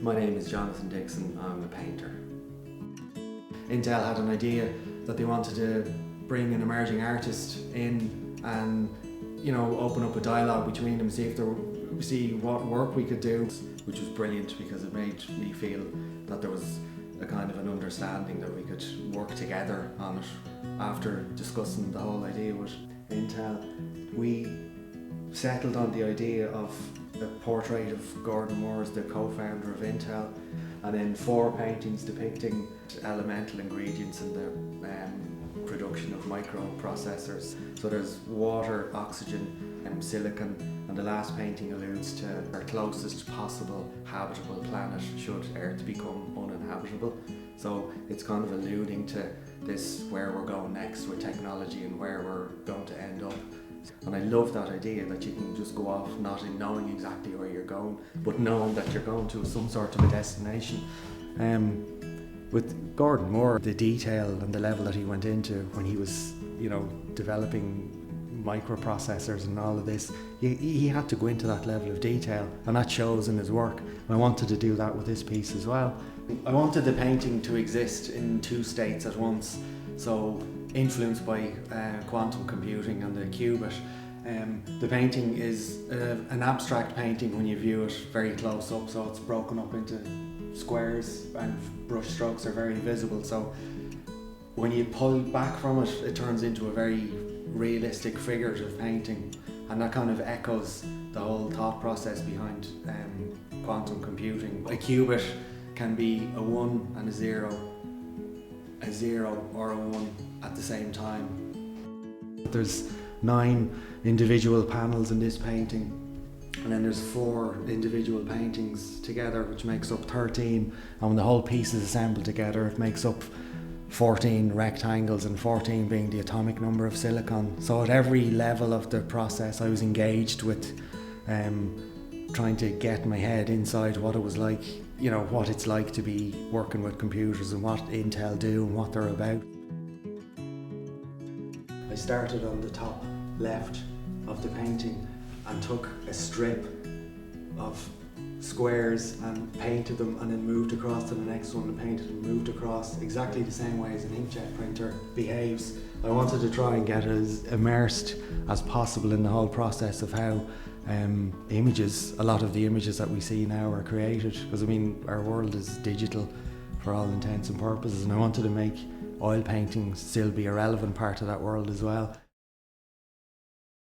My name is Jonathon Dickson, I'm a painter. Intel had an idea that they wanted to bring an emerging artist in and, open up a dialogue between them, see what work we could do, which was brilliant because it made me feel that there was a kind of an understanding that we could work together on it. After discussing the whole idea with Intel, we settled on the idea of a portrait of Gordon Moore as the co-founder of Intel, and then 4 paintings depicting elemental ingredients in the production of microprocessors. So there's water, oxygen and silicon, and the last painting alludes to our closest possible habitable planet should Earth become uninhabitable. So it's kind of alluding to this, where we're going next with technology and where we're going to end up. And I love that idea that you can just go off not in knowing exactly where you're going, but knowing that you're going to some sort of a destination. With Gordon Moore, the detail and the level that he went into when he was, developing microprocessors and all of this, he had to go into that level of detail, and that shows in his work. And I wanted to do that with this piece as well. I wanted the painting to exist in 2 states at once, so influenced by quantum computing and the qubit. The painting is an abstract painting when you view it very close up, so it's broken up into squares and brush strokes are very visible, so when you pull back from it, it turns into a very realistic figurative painting, and that kind of echoes the whole thought process behind quantum computing. A qubit can be a 1 and a 0 or a 1 at the same time. There's 9 individual panels in this painting, and then there's 4 individual paintings together, which makes up 13, and when the whole piece is assembled together, it makes up 14 rectangles, and 14 being the atomic number of silicon. So at every level of the process I was engaged with trying to get my head inside what it was like, what it's like to be working with computers and what Intel do and what they're about. I started on the top left of the painting and took a strip of squares and painted them, and then moved across to the next one and painted and moved across, exactly the same way as an inkjet printer behaves. I wanted to try and get as immersed as possible in the whole process of how a lot of the images that we see now are created, because our world is digital for all intents and purposes, and I wanted to make oil paintings still be a relevant part of that world as well.